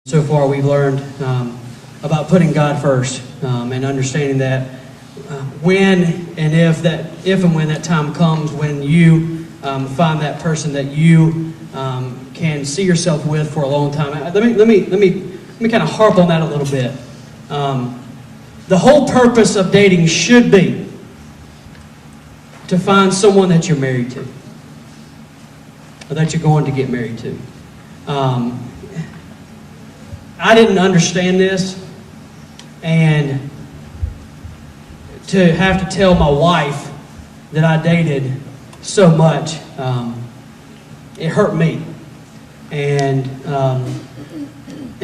So far we've learned about putting God first and understanding that when and if and when that time comes when you find that person that you can see yourself with for a long time. Let me kind of harp on that a little bit. The whole purpose of dating should be to find someone that you're married to, or that you're going to get married to. I didn't understand this, and to have to tell my wife that I dated so much, it hurt me. And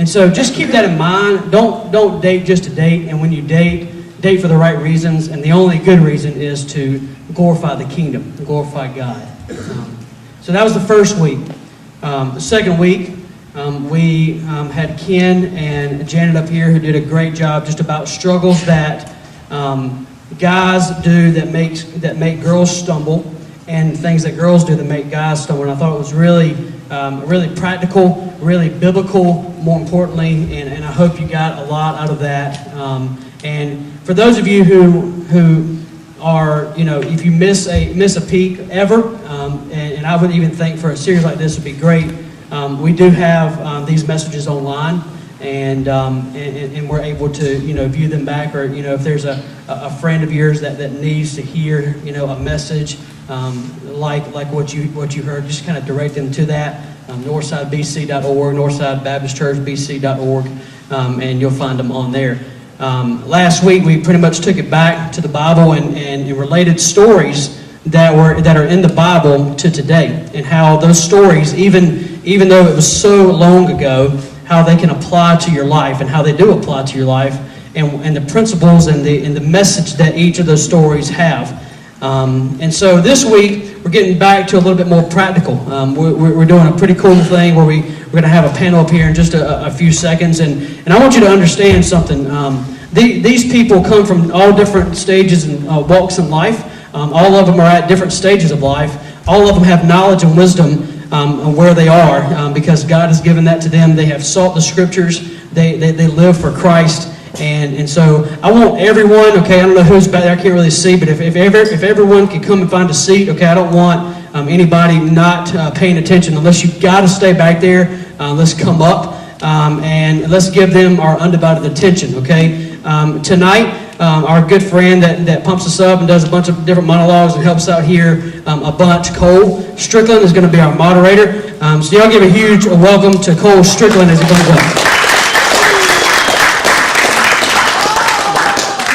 so just keep that in mind. Don't date just to date, and when you date for the right reasons, and the only good reason is to glorify the kingdom, glorify God. So that was the first week. The second week, we had Ken and Janet up here who did a great job just about struggles that guys do that make girls stumble, and things that girls do that make guys stumble. And I thought it was really practical, really biblical, more importantly, and I hope you got a lot out of that. And for those of you who are, if you miss a peek ever, and I would even think for a series like this would be great. We do have these messages online, and we're able to view them back, or if there's a friend of yours that needs to hear a message like what you heard, just kind of direct them to that northsidebc.org, northsidebaptistchurchbc.org, and you'll find them on there. Last week we pretty much took it back to the Bible and related stories that are in the Bible to today, and how those stories, even though it was so long ago, how they can apply to your life, and how they do apply to your life, and the principles and the message that each of those stories have. And so this week we're getting back to a little bit more practical. We're doing a pretty cool thing where we're going to have a panel up here in just a few seconds, and I want you to understand something. These people come from all different stages and walks in life. All of them are at different stages of life. All of them have knowledge and wisdom where they are because God has given that to them. They have sought the Scriptures. They live for Christ. And so I want everyone, okay, I don't know who's back there, I can't really see, but if everyone can come and find a seat, okay, I don't want anybody not paying attention. Unless you've got to stay back there, let's come up and let's give them our undivided attention, okay? Tonight, our good friend that pumps us up and does a bunch of different monologues and helps out here a bunch, Cole Strickland, is going to be our moderator. So y'all give a huge welcome to Cole Strickland as he comes up.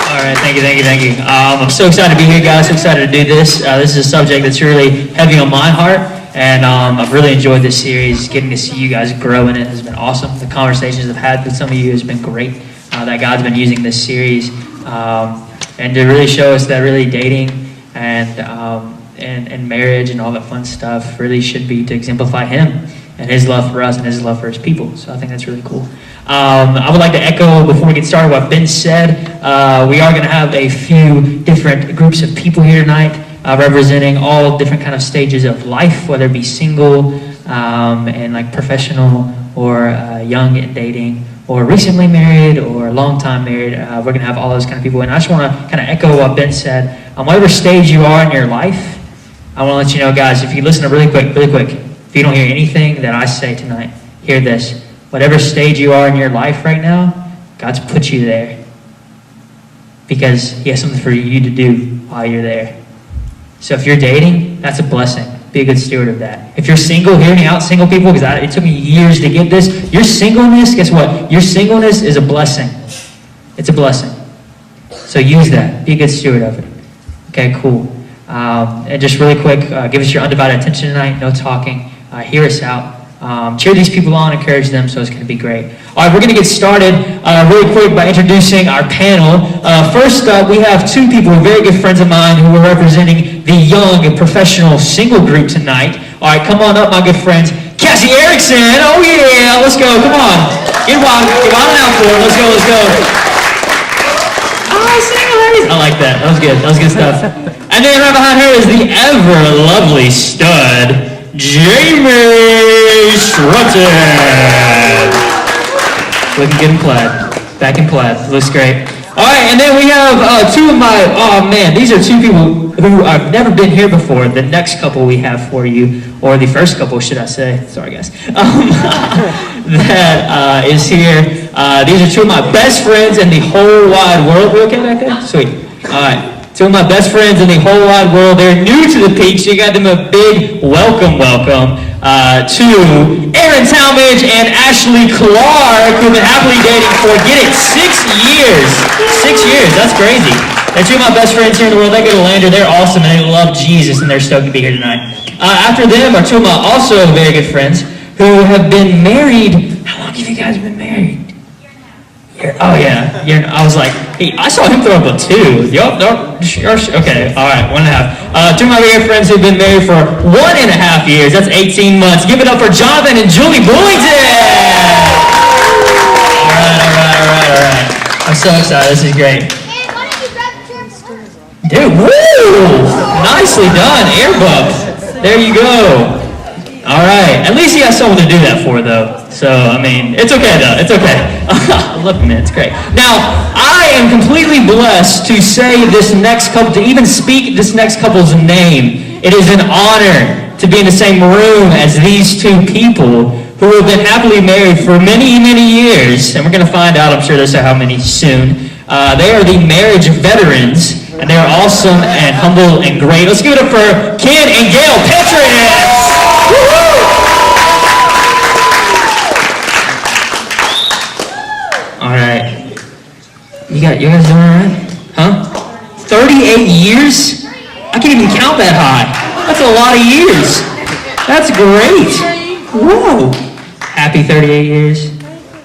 All right, thank you. I'm so excited to be here, guys. So excited to do this. This is a subject that's really heavy on my heart, and I've really enjoyed this series. Getting to see you guys grow in it has been awesome. The conversations I've had with some of you has been great. That God's been using this series, and to really show us that really dating and marriage and all that fun stuff really should be to exemplify Him and His love for us and His love for His people. So I think that's really cool. I would like to echo, before we get started, what Ben said. We are going to have a few different groups of people here tonight, representing all different kind of stages of life, whether it be single and like professional, or young and dating, or recently married, or long time married. We're going to have all those kind of people. And I just want to kind of echo what Ben said. On whatever stage you are in your life, I want to let you know, guys, if you listen to really quick, if you don't hear anything that I say tonight, hear this. Whatever stage you are in your life right now, God's put you there because He has something for you to do while you're there. So if you're dating, that's a blessing. Be a good steward of that. If you're single, hear me out, single people, because it took me years to get this. Your singleness, guess what? Your singleness is a blessing. It's a blessing. So use that. Be a good steward of it. Okay, cool. And just really quick, give us your undivided attention tonight. No talking. Hear us out. Cheer these people on, encourage them, so it's going to be great. All right, we're going to get started really quick by introducing our panel. First up, we have two people, very good friends of mine, who are representing the young and professional single group tonight. All right, come on up, my good friends. Cassie Erickson, oh yeah, let's go, come on. Get on out for it, let's go. Oh, single ladies. I like that, that was good stuff. And then right behind her is the ever lovely stud, Jamie Strutton. Looking good in plaid. Back in plaid. Looks great. All right, and then we have two of my, oh man, these are two people who I've never been here before. The next couple we have for you, or the first couple, should I say? Sorry, guys. That is here. These are two of my best friends in the whole wide world. We okay back there? Sweet. All right. Two of my best friends in the whole wide world. They're new to the Peak, so you got them a big welcome to Aaron Talmadge and Ashley Clark, who've been happily dating for, get it, 6 years. 6 years, that's crazy. They're two of my best friends here in the world. They go to Lander, they're awesome, and they love Jesus, and they're stoked to be here tonight. After them are two of my also very good friends who have been married. How long have you guys been married? Oh yeah, I was like, hey, I saw him throw up a 2. Yup, okay, all right, 1.5. Two of my very good friends who've been married for 1.5 years. That's 18 months. Give it up for Jonathan and Julie Bullington. All right. I'm so excited. This is great. Hey, why don't you grab the chair? Dude, woo! Nicely done, Airbub. There you go. All right. At least he has someone to do that for, though. So, I mean, it's okay, though. It's okay. Look, man, it's great. Now, I am completely blessed to say this next couple, to even speak this next couple's name. It is an honor to be in the same room as these two people who have been happily married for many, many years. And we're going to find out, I'm sure they'll say how many soon. They are the marriage veterans, and they are awesome and humble and great. Let's give it up for Ken and Gail Petras. All right. You guys doing all right? Huh? 38 years? I can't even count that high. That's a lot of years. That's great. Whoa. Happy 38 years.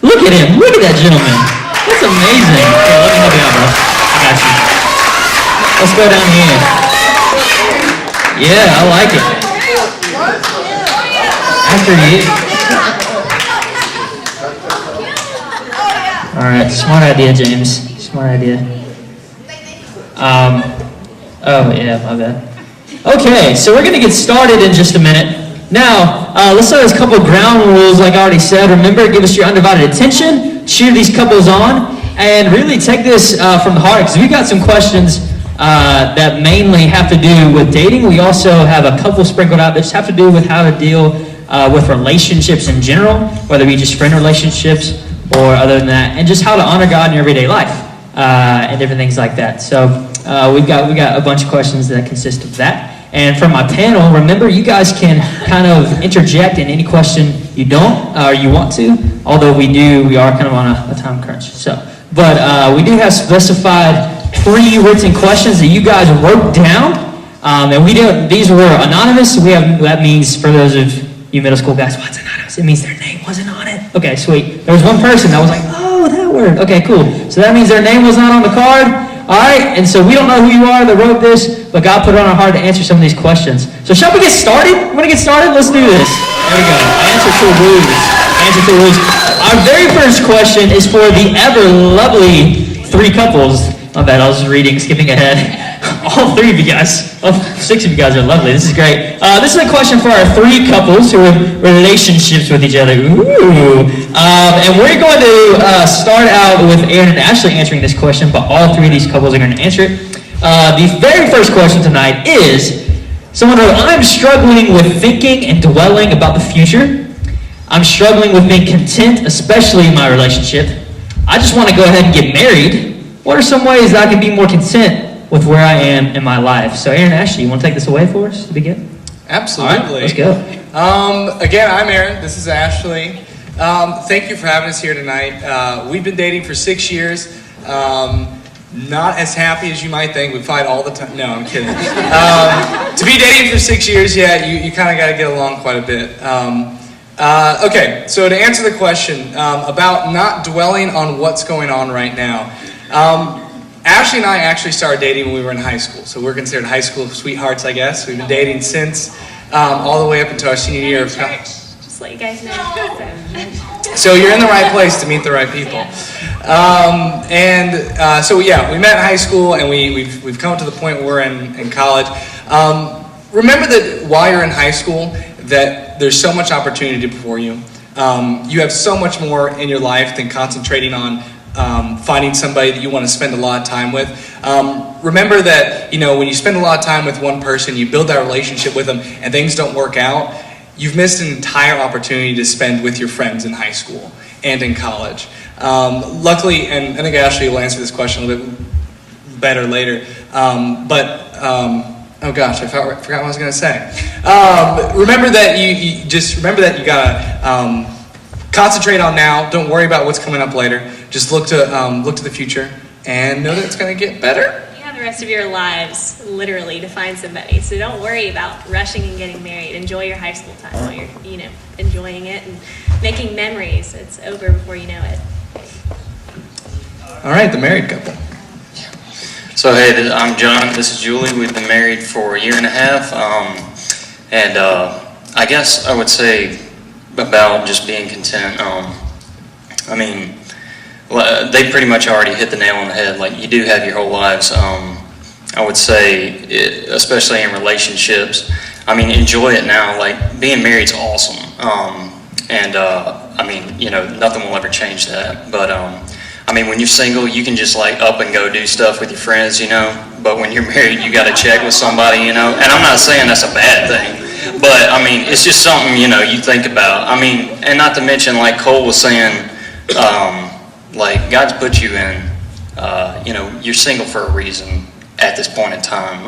Look at him. Look at that gentleman. That's amazing. Here, let me help you out, bro. I got you. Let's go down here. Yeah, I like it. After you. All right, smart idea, James. Smart idea. Oh yeah, my bad. Okay, so we're gonna get started in just a minute. Now, let's start with a couple of ground rules, like I already said. Remember, give us your undivided attention, cheer these couples on, and really take this from the heart, because we've got some questions that mainly have to do with dating. We also have a couple sprinkled out that just have to do with how to deal with relationships in general, whether it be just friend relationships or other than that, and just how to honor God in your everyday life and different things like that. So we've got a bunch of questions that consist of that. And from my panel, remember, you guys can kind of interject in any question you don't or you want to, although we are kind of on a time crunch. So, but we do have specified pre-written questions that you guys wrote down, and these were anonymous. That means, for those of you middle school guys, what's anonymous? It means their name wasn't on it. Okay, sweet. There was one person that was like, oh, that word. Okay, cool. So that means their name was not on the card. All right, and so we don't know who you are that wrote this, but God put it on our heart to answer some of these questions. So shall we get started? Want to get started? Let's do this. There we go. Answer to rules. Answer to rules. Our very first question is for the ever lovely 3 couples. My bad, I was skipping ahead. All 3 of you guys, 6 of you guys are lovely. This is great. This is a question for our 3 couples who have relationships with each other. Ooh. And we're going to start out with Aaron and Ashley answering this question, but all 3 of these couples are going to answer it. The very first question tonight is, someone wrote, I'm struggling with thinking and dwelling about the future. I'm struggling with being content, especially in my relationship. I just want to go ahead and get married. What are some ways that I can be more content with where I am in my life? So Aaron and Ashley, you want to take this away for us to begin? Absolutely. All right, let's go. Again, I'm Aaron. This is Ashley. Thank you for having us here tonight. We've been dating for 6 years. Not as happy as you might think. We fight all the time. No, I'm kidding. To be dating for 6 years, yeah, you kind of got to get along quite a bit. Okay, so to answer the question about not dwelling on what's going on right now, Ashley and I actually started dating when we were in high school, so we're considered high school sweethearts, I guess. We've been dating since all the way up until our senior year of college. Just let you guys know. So you're in the right place to meet the right people. So yeah, we met in high school, and we've come to the point where we're in college. Remember that while you're in high school, that there's so much opportunity before you. You have so much more in your life than concentrating on finding somebody that you want to spend a lot of time with. Remember that, when you spend a lot of time with one person, you build that relationship with them, and things don't work out, you've missed an entire opportunity to spend with your friends in high school and in college. Luckily, and I think Ashley will answer this question a little bit better later, oh gosh, I forgot what I was going to say. Remember that you gotta concentrate on now. Don't worry about what's coming up later. Just look to the future and know that it's going to get better. You have the rest of your lives, literally, to find somebody. So don't worry about rushing and getting married. Enjoy your high school time while you're, enjoying it and making memories. It's over before you know it. All right, the married couple. So hey, I'm John, this is Julie. We've been married for a year and a half, and I guess I would say about just being content. I mean, they pretty much already hit the nail on the head. Like, you do have your whole lives. I would say, especially in relationships, I mean, enjoy it now. Like, being married's awesome, and I mean, nothing will ever change that. But I mean, when you're single, you can just like up and go do stuff with your friends, but when you're married, you got to check with somebody, and I'm not saying that's a bad thing, but I mean, it's just something, you think about. I mean, and not to mention, like Cole was saying, like God's put you in, you're single for a reason at this point in time.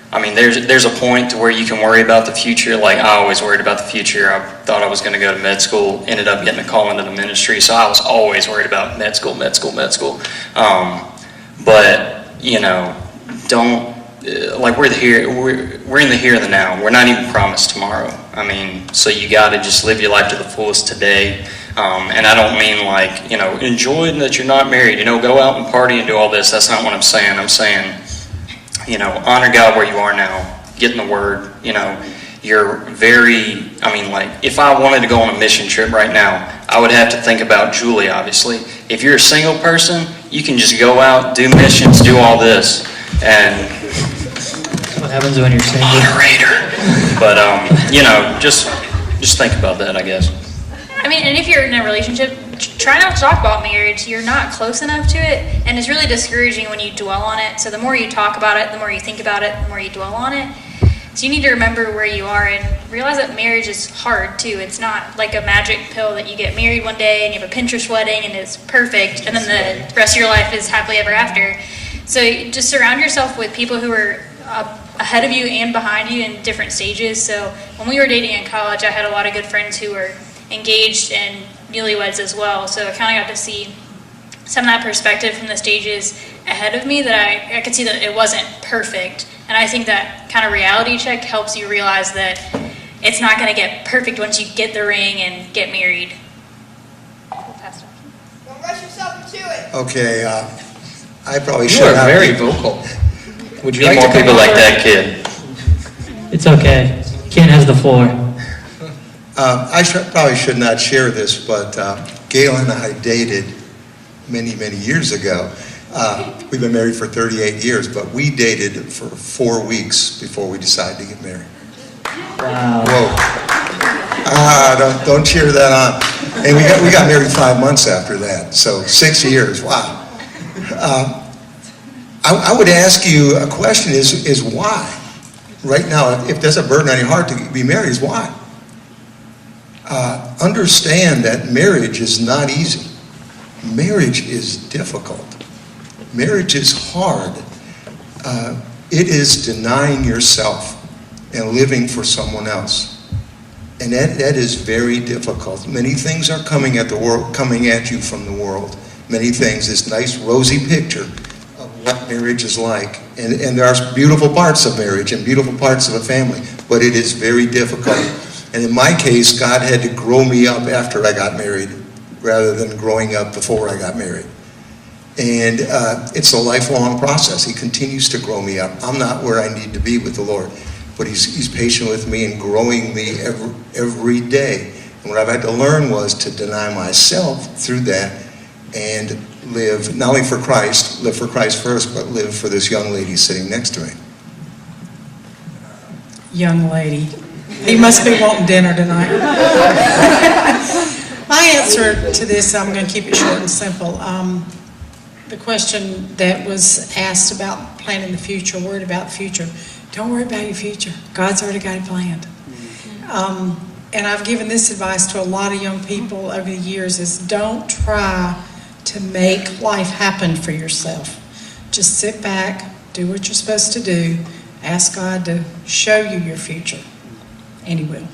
I mean, there's a point to where you can worry about the future. Like, I always worried about the future. I thought I was going to go to med school, ended up getting a call into the ministry, so I was always worried about med school. But, don't, like, we're in the here and the now. We're not even promised tomorrow. I mean, so you got to just live your life to the fullest today. And I don't mean like, enjoy that you're not married, go out and party and do all this. That's not what I'm saying. I'm saying, honor God where you are now, get in the Word, you're very, I mean, like, if I wanted to go on a mission trip right now, I would have to think about Julie, obviously. If you're a single person, you can just go out, do missions, do all this, and That's what happens when you're single. moderator. But, just think about that, I guess. I mean, and if you're in a relationship, try not to talk about marriage. You're not close enough to it, and it's really discouraging when you dwell on it. So the more you talk about it, the more you think about it, the more you dwell on it. So you need to remember where you are and realize that marriage is hard too. It's not like a magic pill that you get married one day and you have a Pinterest wedding and it's perfect, and then the rest of your life is happily ever after. So just surround yourself with people who are ahead of you and behind you in different stages. So when we were dating in college, I had a lot of good friends who were engaged and newlyweds as well, so I kind of got to see some of that perspective from the stages ahead of me, that I could see that it wasn't perfect, and I think that kind of reality check helps you realize that it's not going to get perfect once you get the ring and get married. Don't rush yourself into it. Okay, I probably You should are not very be- vocal. Would you Need like more to come people like over? that kid. It's okay. Ken has the floor. I probably should not share this, but Gail and I dated many, many years ago. We've been married for 38 years, but we dated for 4 weeks before we decided to get married. Wow. Whoa. Don't cheer that on. And we got married 5 months after that, so 6 years. Wow. I would ask you a question: is why? Right now, if there's a burden on your heart to be married, is why? Understand that marriage is not easy. Marriage is difficult. Marriage is hard. It is denying yourself and living for someone else. And that is very difficult. Many things are coming at you from the world. Many things, this nice rosy picture of what marriage is like. And there are beautiful parts of marriage and beautiful parts of a family, but it is very difficult. And in my case, God had to grow me up after I got married rather than growing up before I got married. And it's a lifelong process. He continues to grow me up. I'm not where I need to be with the Lord, but he's patient with me and growing me every day. And what I've had to learn was to deny myself through that and live, not only for Christ, live for Christ first, but live for this young lady sitting next to me. Young lady, He must be wanting dinner tonight. My answer to this, I'm going to keep it short and simple. The question that was asked about planning the future, worried about the future. Don't worry about your future. God's already got it planned. And I've given this advice to a lot of young people over the years is don't try to make life happen for yourself. Just sit back, do what you're supposed to do, ask God to show you your future, and He will.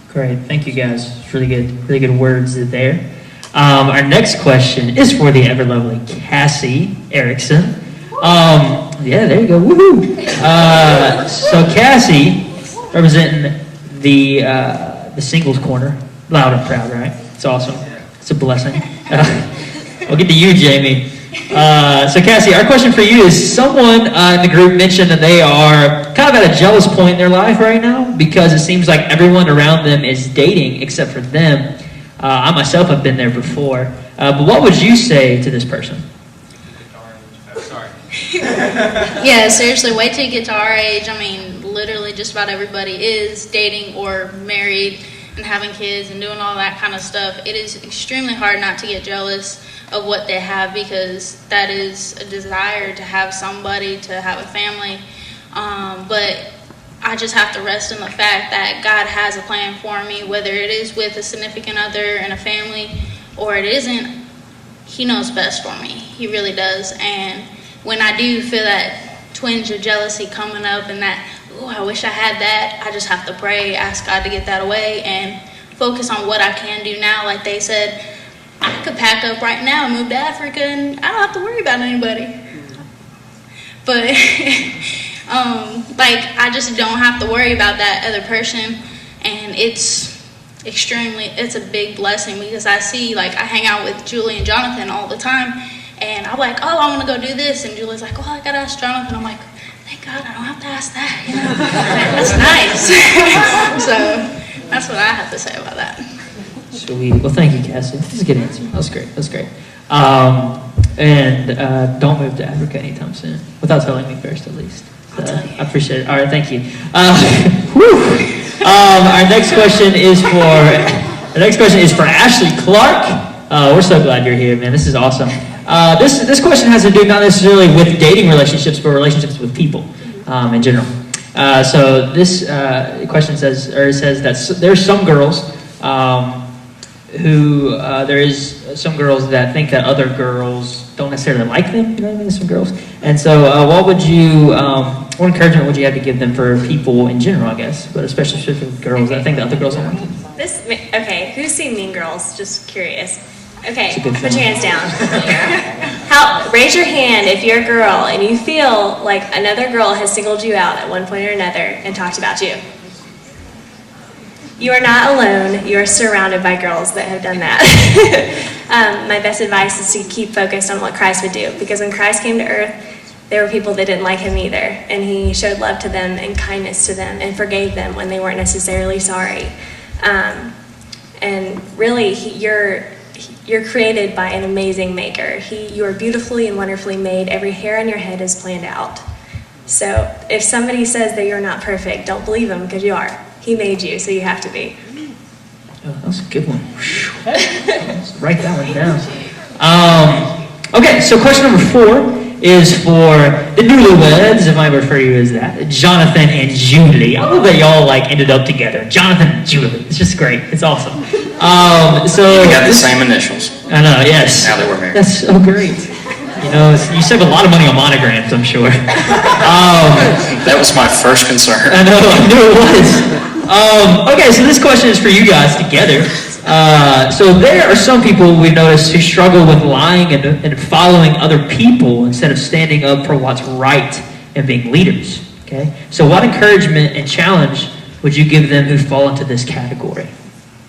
Great, thank you guys. It's really good words there. Our next question is for the ever lovely Cassie Erickson. Yeah, there you go. Woohoo! So Cassie, representing the singles corner, loud and proud, right? It's awesome. It's a blessing. We'll get to you, Jamie. So Cassie, our question for you is: someone in the group mentioned that they are kind of at a jealous point in their life right now because it seems like everyone around them is dating except for them. I myself have been there before. But what would you say to this person? Yeah, seriously, wait till you get to our age. I mean, literally just about everybody is dating or married and having kids and doing all that kind of stuff. It is extremely hard not to get jealous of what they have because that is a desire to have somebody, to have a family. But I just have to rest in the fact that God has a plan for me, whether it is with a significant other and a family or it isn't. He knows best for me. He really does. And when I do feel that twinge of jealousy coming up and that, oh, I wish I had that, I just have to pray, ask God to get that away and focus on what I can do now. Like they said, I could pack up right now and move to Africa and I don't have to worry about anybody. But I just don't have to worry about that other person, and it's a big blessing because I see, I hang out with Julie and Jonathan all the time, and I'm like, oh, I want to go do this, and Julie's like, oh, I gotta ask Jonathan. I'm like, thank God I don't have to ask that, that's nice. So that's what I have to say about that. Sweet. Well, thank you, Cassie. That's a good answer. That's great. And don't move to Africa anytime soon, without telling me first, at least. I appreciate it. All right, thank you. Our next question is for Ashley Clark. We're so glad you're here, man. This is awesome. This question has to do not necessarily with dating relationships, but relationships with people in general. So this question says that there's some girls some girls that think that other girls don't necessarily like them, you know what I mean? Some girls. And so what encouragement would you have to give them for people in general, I guess, but especially for girls that think that other girls don't like them? Okay, who's seen Mean Girls? Just curious. Okay, It's a good put film. your hands down. Raise your hand if you're a girl and you feel like another girl has singled you out at one point or another and talked about you. You are not alone. You are surrounded by girls that have done that. My best advice is to keep focused on what Christ would do, because when Christ came to earth, there were people that didn't like him either, and he showed love to them and kindness to them and forgave them when they weren't necessarily sorry. And really, you're created by an amazing maker. You are beautifully and wonderfully made. Every hair on your head is planned out. So if somebody says that you're not perfect, don't believe them, because you are. He made you, so you have to be. Oh, that was a good one. Let's write that one down. Okay, so question number 4 is for the newlyweds, if I refer you as that, Jonathan and Julie. I love that y'all ended up together. Jonathan and Julie. It's just great. It's awesome. We got the same initials. I know, yes. Now that we're married. That's so great. You save a lot of money on monograms, I'm sure. That was my first concern. I knew it was. Okay, so this question is for you guys together. So there are some people we've noticed who struggle with lying and following other people instead of standing up for what's right and being leaders. Okay, so what encouragement and challenge would you give them who fall into this category?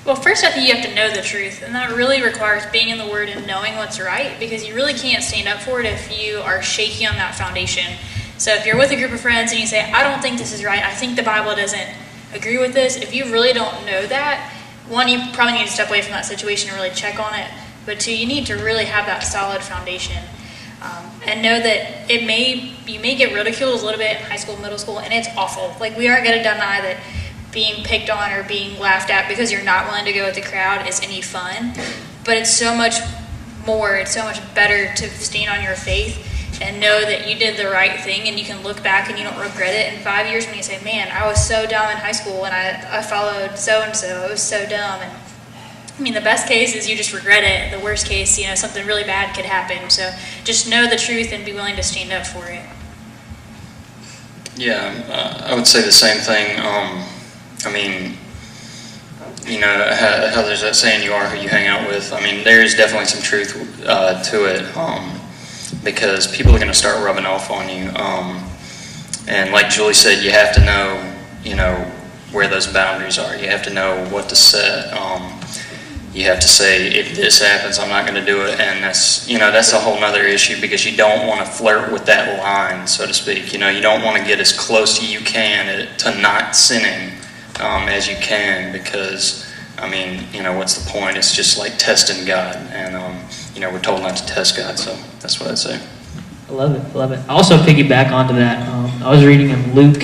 Well, first I think you have to know the truth, and that really requires being in the Word and knowing what's right, because you really can't stand up for it if you are shaky on that foundation. So if you're with a group of friends and you say, I don't think this is right, I think the Bible doesn't agree with this, if you really don't know that, 1, you probably need to step away from that situation and really check on it, but 2, you need to really have that solid foundation. And know that you may get ridiculed a little bit in high school, middle school, and it's awful. We aren't going to deny that being picked on or being laughed at because you're not willing to go with the crowd is any fun. But it's so much more, it's so much better to stand on your faith and know that you did the right thing, and you can look back and you don't regret it in 5 years when you say, man, I was so dumb in high school when I followed so-and-so. It was so dumb. And I mean, the best case is you just regret it. The worst case, something really bad could happen. So just know the truth and be willing to stand up for it. Yeah, I would say the same thing. I mean, how there's that saying, you are who you hang out with. I mean, there is definitely some truth to it, because people are going to start rubbing off on you. And like Julie said, you have to know, where those boundaries are. You have to know what to set. You have to say, if this happens, I'm not going to do it. And that's a whole nother issue, because you don't want to flirt with that line, so to speak. You don't want to get as close as you can to not sinning as you can, because, I mean, what's the point? It's just like testing God. And, we're told not to test God, so that's what I'd say. I love it. I love it. I also piggyback onto that. I was reading in Luke.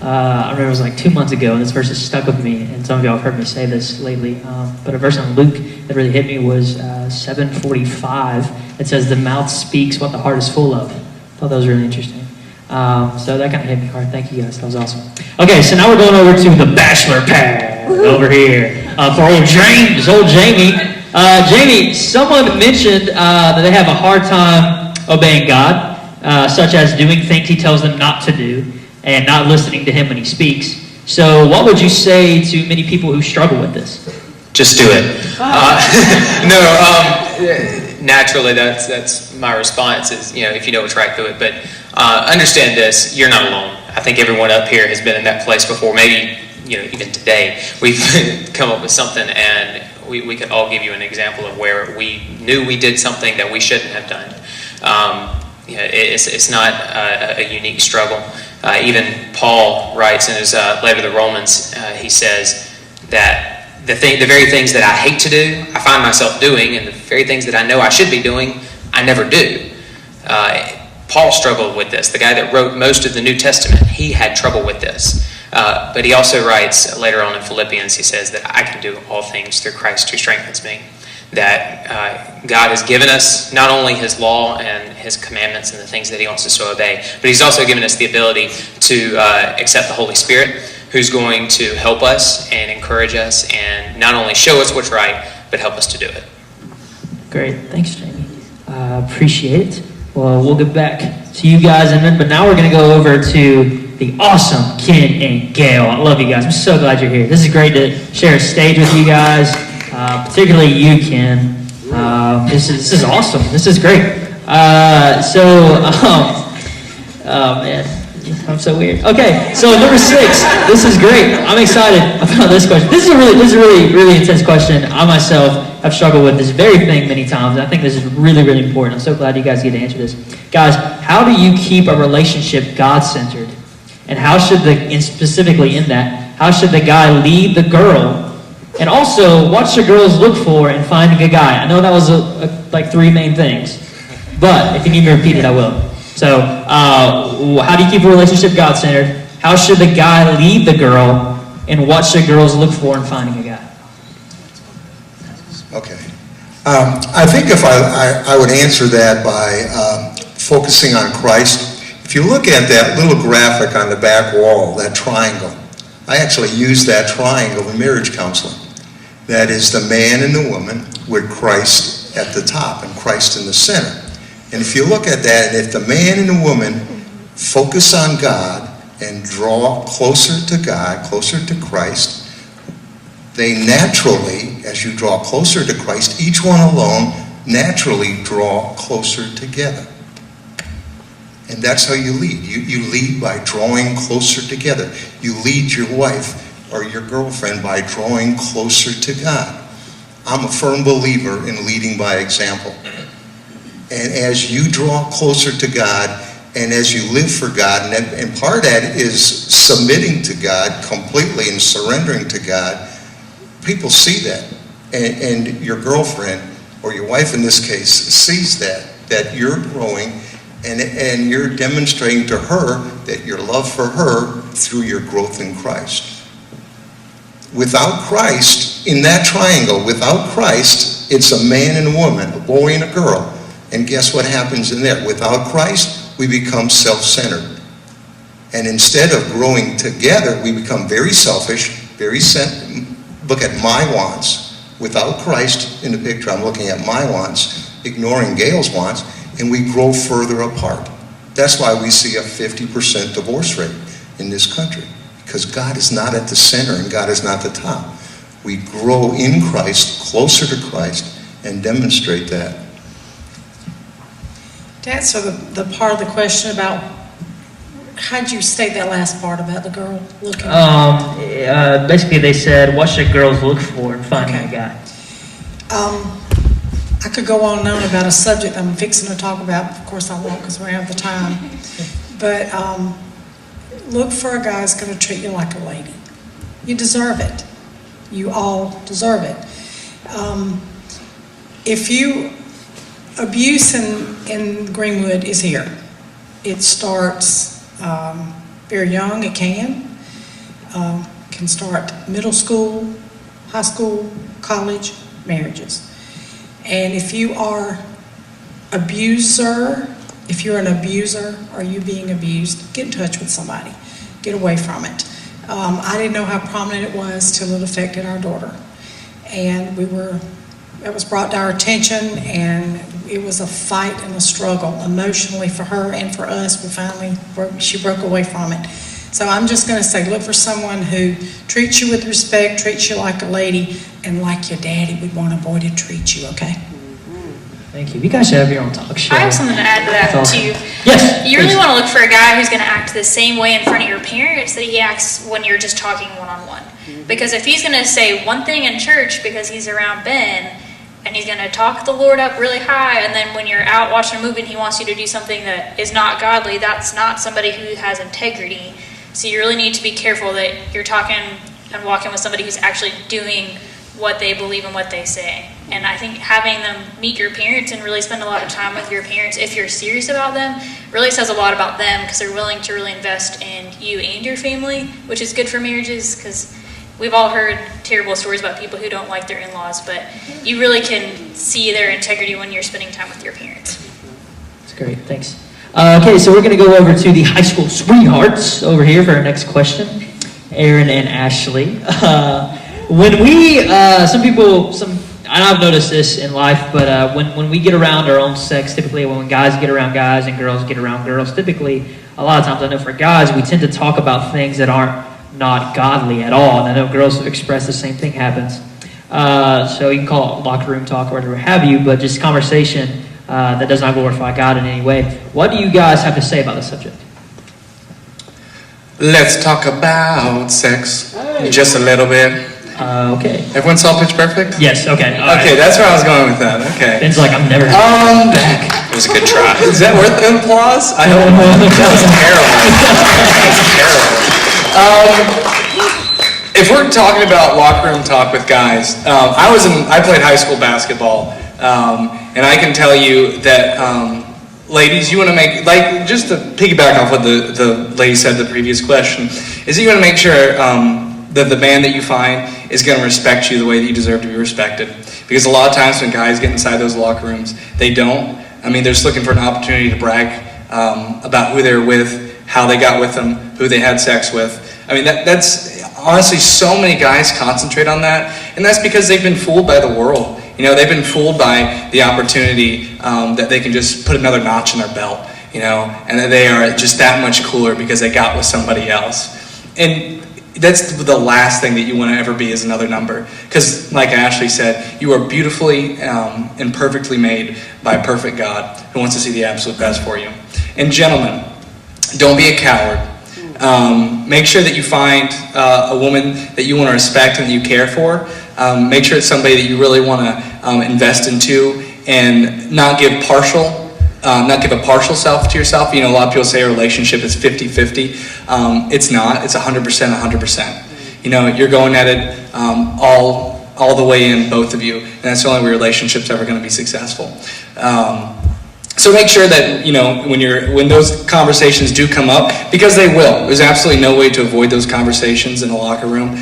I remember it was like 2 months ago, and this verse has stuck with me, and some of y'all have heard me say this lately. But a verse in Luke that really hit me was 7:45. It says, "The mouth speaks what the heart is full of." I thought that was really interesting. So that kind of hit me hard. Thank you guys. That was awesome. Okay, so now we're going over to the bachelor pad over here for old Jamie. Jamie, someone mentioned that they have a hard time obeying God, such as doing things He tells them not to do, and not listening to Him when He speaks. So what would you say to many people who struggle with this? Just do it. Naturally, that's my response is, if you know what's right, do it. But understand this, you're not alone. I think everyone up here has been in that place before. Maybe, even today, we've come up with something, and we could all give you an example of where we knew we did something that we shouldn't have done. It's not a unique struggle. Even Paul writes in his letter to the Romans, he says that the very things that I hate to do, I find myself doing, and the very things that I know I should be doing, I never do. Paul struggled with this. The guy that wrote most of the New Testament, he had trouble with this. But he also writes later on in Philippians, he says that I can do all things through Christ who strengthens me. That God has given us not only His law and His commandments and the things that He wants us to obey, but He's also given us the ability to accept the Holy Spirit, who's going to help us and encourage us and not only show us what's right, but help us to do it. Great. Thanks, Jamie. Appreciate it. Well, we'll get back to you guys in a minute, but now we're going to go over to the awesome Ken and Gail. I love you guys. I'm so glad you're here. This is great to share a stage with you guys. Particularly you, Ken. This is awesome. This is great. Oh man, I'm so weird. Okay, so number 6. This is great. I'm excited about this question. This is a really intense question. I myself have struggled with this very thing many times. I think this is really, really important. I'm so glad you guys get to answer this. Guys, how do you keep a relationship God-centered? And how should specifically in that, how should the guy lead the girl? And also, what should girls look for in finding a guy? I know that was like 3 main things, but if you need me to repeat it, I will. So, how do you keep a relationship God-centered? How should the guy lead the girl? And what should girls look for in finding a guy? Okay. I think if I would answer that by focusing on Christ. If you look at that little graphic on the back wall, that triangle, I actually use that triangle in marriage counseling. That is the man and the woman with Christ at the top and Christ in the center. And if you look at that, if the man and the woman focus on God and draw closer to God, closer to Christ, they naturally, as you draw closer to Christ, each one alone naturally draw closer together. And that's how you lead. You lead by drawing closer together. You lead your wife or your girlfriend by drawing closer to God. I'm a firm believer in leading by example. And as you draw closer to God and as you live for God, and part of that is submitting to God completely and surrendering to God, people see that. And your girlfriend, or your wife in this case, sees that you're growing and you're demonstrating to her that your love for her through your growth in Christ. Without Christ, in that triangle, without Christ, it's a man and a woman, a boy and a girl. And guess what happens in there? Without Christ, we become self-centered. And instead of growing together, we become very selfish, look at my wants. Without Christ in the picture, I'm looking at my wants, ignoring Gail's wants, and we grow further apart. That's why we see a 50% divorce rate in this country, because God is not at the center and God is not the top. We grow in Christ, closer to Christ, and demonstrate that. To answer the part of the question about, how'd you state that last part about the girl looking? Basically, they said, what should girls look for in finding Okay. a guy? I could go on and on about a subject I'm fixing to talk about. Of course I won't, because we don't have the time. But look for a guy who's going to treat you like a lady. You deserve it. You all deserve it. Abuse in Greenwood is here. It starts very young. It can start middle school, high school, college, marriages. And if you are if you're an abuser or you being abused, get in touch with somebody. Get away from it. I didn't know how prominent it was till it affected our daughter. And it was brought to our attention, and it was a fight and a struggle emotionally for her and for us. She broke away from it. So I'm just going to say, look for someone who treats you with respect, treats you like a lady, and like your daddy would want a boy to treat you, okay? Thank you. You guys should have your own talk show. I have something to add to that too. Yes. You really please. want to look for a guy who's going to act the same way in front of your parents that he acts when you're just talking one-on-one. Because if he's going to say one thing in church because he's around Ben, and he's going to talk the Lord up really high, and then when you're out watching a movie and he wants you to do something that is not godly, that's not somebody who has integrity. So you really need to be careful that you're talking and walking with somebody who's actually doing what they believe and what they say. And I think having them meet your parents and really spend a lot of time with your parents, if you're serious about them, really says a lot about them, because they're willing to really invest in you and your family, which is good for marriages, because we've all heard terrible stories about people who don't like their in-laws, but you really can see their integrity when you're spending time with your parents. That's great. Thanks. Okay, so we're going to go over to the high school sweethearts over here for our next question. Aaron and Ashley. And I've noticed this in life, but when we get around our own sex, typically when guys get around guys and girls get around girls, typically a lot of times I know for guys, we tend to talk about things that aren't not godly at all. And I know girls express the same thing happens. So you can call it locker room talk or whatever have you, but just conversation that does not glorify God in any way. What do you guys have to say about the subject? Let's talk about sex just a little bit. Okay. Everyone saw Pitch Perfect? Yes, okay. All Okay, right. that's where I was going with that. Okay. Ben's like, I'm never Back. It was a good try. Is that worth an applause? I hope not. That was terrible. If we're talking about locker room talk with guys, I played high school basketball, and I can tell you that, ladies, you want to make, like, just to piggyback off what the lady said in the previous question, is that you want to make sure that the man that you find is going to respect you the way that you deserve to be respected. Because a lot of times when guys get inside those locker rooms, they don't. I mean, they're just looking for an opportunity to brag about who they're with, how they got with them, who they had sex with. I mean, that's honestly, so many guys concentrate on that, and that's because they've been fooled by the world. You know, they've been fooled by the opportunity that they can just put another notch in their belt, you know, and that they are just that much cooler because they got with somebody else. And that's the last thing that you want to ever be, is another number. Because, like Ashley said, you are beautifully and perfectly made by a perfect God who wants to see the absolute best for you. And gentlemen, don't be a coward. Make sure that you find a woman that you want to respect and that you care for. Make sure it's somebody that you really want to invest into, and not give a partial self to yourself. You know, a lot of people say a relationship is 50-50. It's not. It's 100%, 100%. You know, you're going at it all the way in, both of you, and that's the only way your relationship's ever going to be successful. So make sure that, when those conversations do come up, because they will. There's absolutely no way to avoid those conversations in the locker room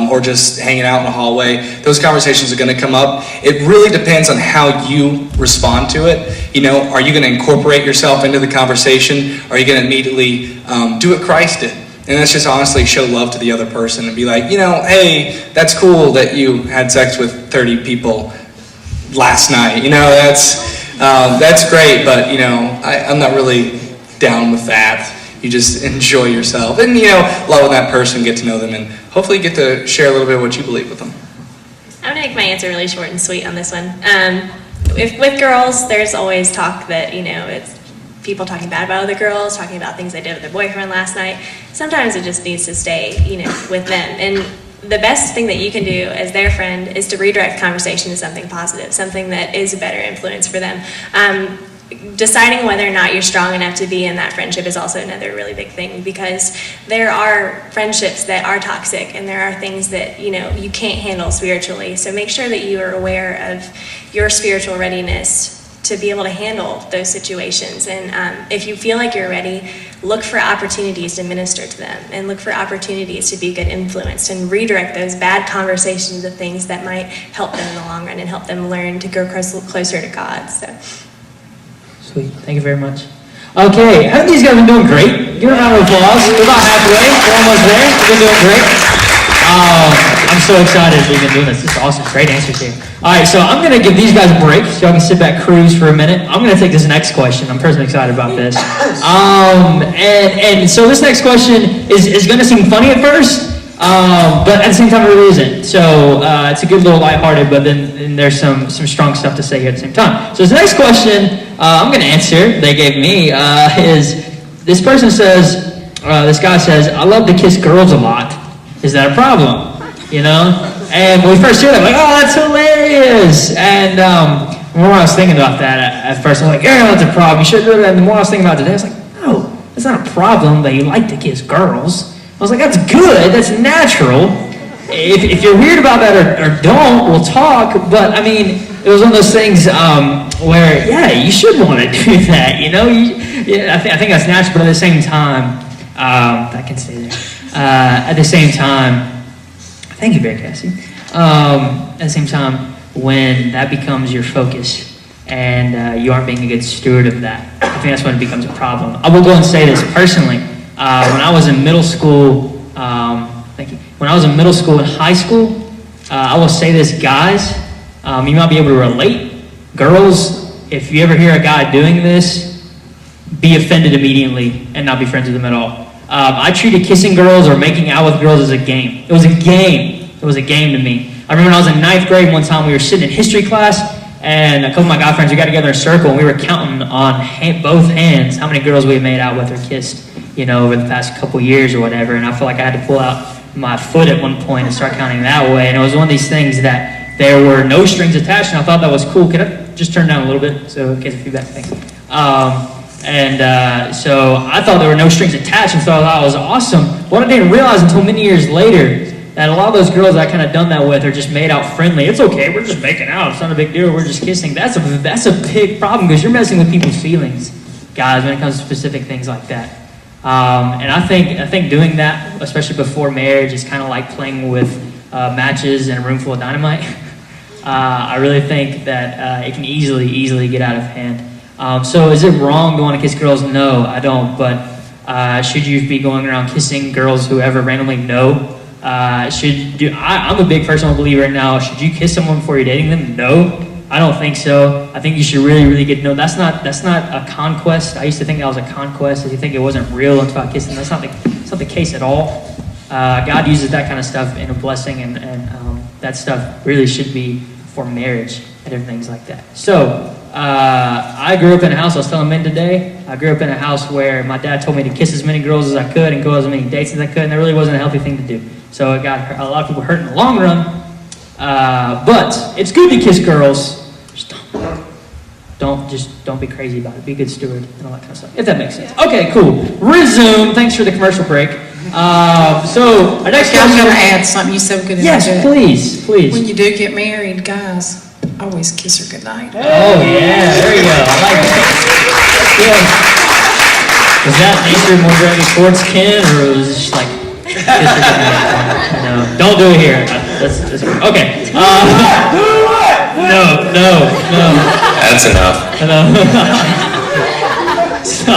or just hanging out in the hallway. Those conversations are going to come up. It really depends on how you respond to it. Are you going to incorporate yourself into the conversation? Or are you going to immediately do what Christ did? And that's just honestly show love to the other person and be like, hey, that's cool that you had sex with 30 people last night. That's great, but I'm not really down with that. You just enjoy yourself and loving that person, get to know them, and hopefully get to share a little bit of what you believe with them. I'm gonna make my answer really short and sweet on this one. With girls, there's always talk that it's people talking bad about other girls, talking about things they did with their boyfriend last night. Sometimes it just needs to stay, with them. And the best thing that you can do as their friend is to redirect the conversation to something positive, something that is a better influence for them. Deciding whether or not you're strong enough to be in that friendship is also another really big thing, because there are friendships that are toxic and there are things that you can't handle spiritually. So make sure that you are aware of your spiritual readiness to be able to handle those situations. And if you feel like you're ready, look for opportunities to minister to them and look for opportunities to be a good influence and redirect those bad conversations to things that might help them in the long run and help them learn to grow closer to God. So. Sweet. Thank you very much. Okay, I think these guys have been doing great. Give them a round of applause. We're about halfway. We're almost there. We've been doing great. I'm so excited that we've been doing this. This is awesome. Great answers here. All right, so I'm going to give these guys a break so y'all can sit back, cruise for a minute. I'm going to take this next question. I'm personally excited about this. And so this next question is going to seem funny at first, but at the same time it really isn't. So it's a good little lighthearted, but then there's some strong stuff to say here at the same time. So this next question I'm going to answer, they gave me, is this person says, this guy says, I love to kiss girls a lot. Is that a problem? And when we first heard that, I'm like, oh, that's hilarious. And the more I was thinking about that at first, I'm like, yeah, that's a problem. You should do that. And the more I was thinking about it today, I was like, no, it's not a problem that you like to kiss girls. I was like, that's good. That's natural. If you're weird about that or don't, we'll talk. But, I mean, it was one of those things where, yeah, you should want to do that. I think that's natural. But at the same time, I can stay there. At the same time, thank you, Bear Cassie. At the same time, when that becomes your focus and you aren't being a good steward of that, I think that's when it becomes a problem. I will go and say this personally. When I was in middle school, thank you. When I was in middle school and high school, I will say this, guys, you might be able to relate. Girls, if you ever hear a guy doing this, be offended immediately and not be friends with them at all. I treated kissing girls or making out with girls as a game. It was a game. It was a game to me. I remember when I was in 9th grade, one time we were sitting in history class, and a couple of my guy friends, we got together in a circle, and we were counting on both hands how many girls we had made out with or kissed, over the past couple years or whatever. And I felt like I had to pull out my foot at one point and start counting that way. And it was one of these things that there were no strings attached, and I thought that was cool. Could I just turn down a little bit so in case of feedback? Thanks. So I thought there were no strings attached and thought that was awesome. What I didn't realize until many years later, that a lot of those girls I kind of done that with are just made out friendly. It's okay, we're just making out. It's not a big deal. We're just kissing. That's a big problem because you're messing with people's feelings, guys, when it comes to specific things like that. And I think doing that, especially before marriage, is kind of like playing with matches in a room full of dynamite. I really think that it can easily get out of hand. So is it wrong to want to kiss girls? No, I don't. But should you be going around kissing girls who ever randomly know? I'm a big personal believer now. Should you kiss someone before you're dating them? No, I don't think so. I think you should really get to know. That's not a conquest. I used to think that was a conquest. I think it wasn't real until I kissed them. That's not the case at all. God uses that kind of stuff in a blessing, and that stuff really should be for marriage and different things like that. So I grew up in a house, I was telling men today, I grew up in a house where my dad told me to kiss as many girls as I could and go as many dates as I could, and that really wasn't a healthy thing to do. So it got a lot of people hurt in the long run. But it's good to kiss girls. Just don't be crazy about it. Be a good steward and all that kind of stuff. If that makes sense. Okay, cool. Resume. Thanks for the commercial break. So our next I'm question. going to add something. You said we could Yes, interject. please. When you do get married, guys, always kiss her goodnight. Oh yeah, there you go. I like that. Was that nature more driving towards Ken, or was it just like disregarding? No, don't do it here. That's okay. No. That's enough. So,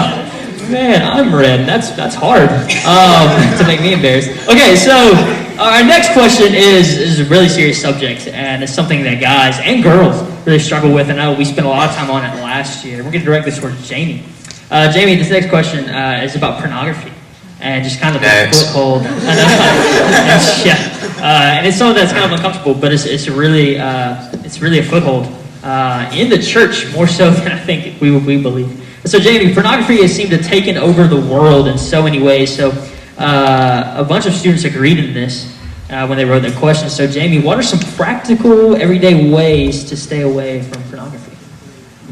man, I'm red. That's hard to make me embarrassed. Okay, so our next question is a really serious subject, and it's something that guys and girls really struggle with. And I know we spent a lot of time on it last year. We're going to direct this towards Jamie. Jamie, this next question is about pornography and just kind of the foothold. And it's something that's kind of uncomfortable, but it's really a foothold in the church more so than I think we believe. So, Jamie, pornography has seemed to have taken over the world in so many ways. So, a bunch of students agreed in this when they wrote their question. So, Jamie, what are some practical, everyday ways to stay away from pornography?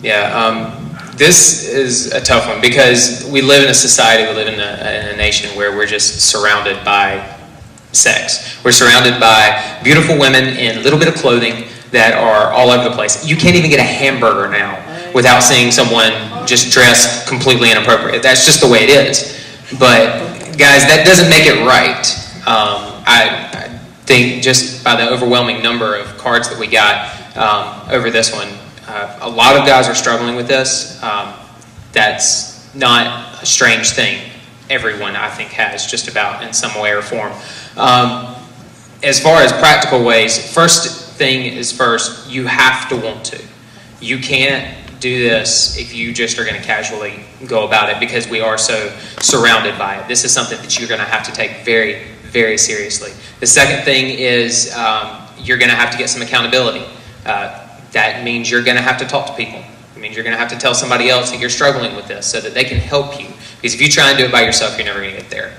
Yeah, this is a tough one because we live in a society, we live in a nation where we're just surrounded by sex. We're surrounded by beautiful women in a little bit of clothing that are all over the place. You can't even get a hamburger now without seeing someone just dressed completely inappropriate. That's just the way it is. But guys, that doesn't make it right. I think just by the overwhelming number of cards that we got over this one, a lot of guys are struggling with this. That's not a strange thing. Everyone, I think, has just about in some way or form. As far as practical ways, first thing is first, you have to want to. You can't do this if you just are going to casually go about it because we are so surrounded by it. This is something that you're going to have to take very, very seriously. The second thing is you're going to have to get some accountability. That means you're going to have to talk to people. It means you're going to have to tell somebody else that you're struggling with this so that they can help you. Because if you try and do it by yourself, you're never going to get there.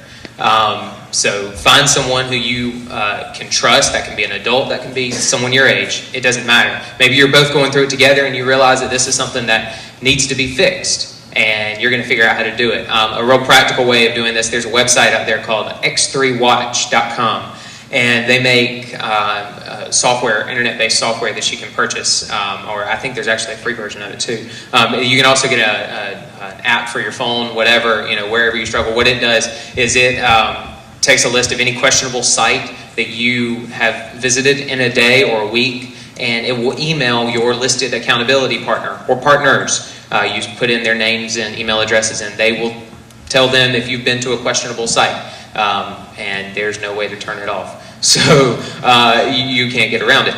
So find someone who you can trust. That can be an adult. That can be someone your age. It doesn't matter. Maybe you're both going through it together and you realize that this is something that needs to be fixed. And you're going to figure out how to do it. A real practical way of doing this, there's a website out there called x3watch.com. And they make software, internet-based software that you can purchase, or I think there's actually a free version of it too. You can also get an app for your phone, whatever, wherever you struggle. What it does is it takes a list of any questionable site that you have visited in a day or a week, and it will email your listed accountability partner or partners. You put in their names and email addresses, and they will tell them if you've been to a questionable site. And there's no way to turn it off. So you can't get around it.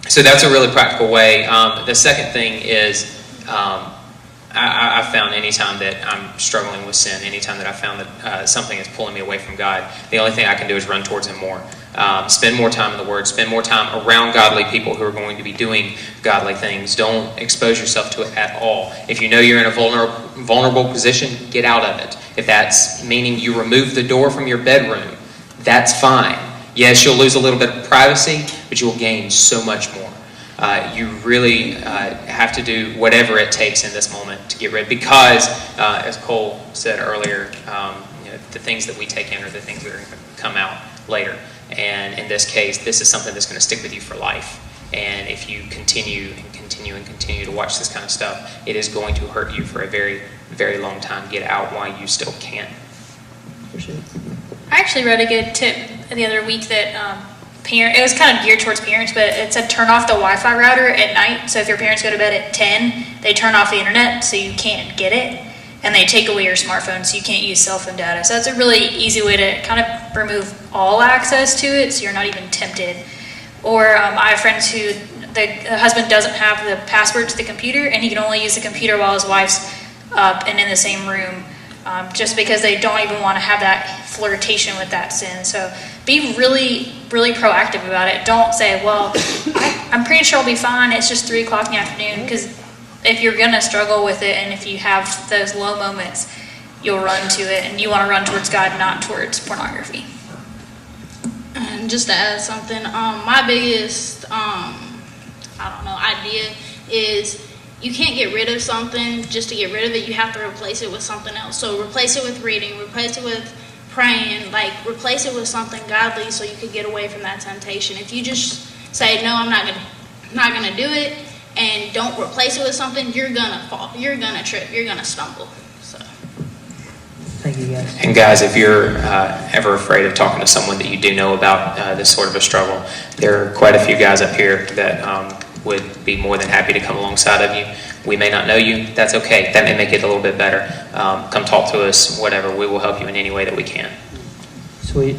So that's a really practical way. The second thing is I've found anytime that I'm struggling with sin, anytime that I found that something is pulling me away from God, the only thing I can do is run towards Him more. Spend more time in the Word. Spend more time around godly people who are going to be doing godly things. Don't expose yourself to it at all. If you know you're in a vulnerable position, get out of it. If that's meaning you remove the door from your bedroom, that's fine. Yes, you'll lose a little bit of privacy, but you'll gain so much more. You really have to do whatever it takes in this moment to get rid, because as Cole said earlier, the things that we take in are the things that are going to come out later. And in this case, this is something that's going to stick with you for life. And if you continue to watch this kind of stuff, it is going to hurt you for a very, very long time. Get out while you still can. I actually read a good tip the other week that it was kind of geared towards parents, but it said turn off the Wi-Fi router at night. So if your parents go to bed at 10, they turn off the internet so you can't get it. And they take away your smartphone so you can't use cell phone data. So it's a really easy way to kind of remove all access to it so you're not even tempted. Or I have friends who the husband doesn't have the password to the computer and he can only use the computer while his wife's up and in the same room, just because they don't even want to have that flirtation with that sin. So be really, really proactive about it. Don't say, well, I'm pretty sure I'll be fine. It's just 3 o'clock in the afternoon, because if you're going to struggle with it and if you have those low moments, you'll run to it, and you want to run towards God, not towards pornography. And just to add something, my biggest, idea is you can't get rid of something just to get rid of it. You have to replace it with something else. So replace it with reading, replace it with praying, replace it with something godly so you could get away from that temptation. If you just say, no, I'm not gonna do it, and don't replace it with something, you're gonna fall, you're gonna trip, you're gonna stumble. So. Thank you, guys. And guys, if you're ever afraid of talking to someone that you do know about this sort of a struggle, there are quite a few guys up here that would be more than happy to come alongside of you. We may not know you, that's okay. That may make it a little bit better. Come talk to us, whatever. We will help you in any way that we can. Sweet.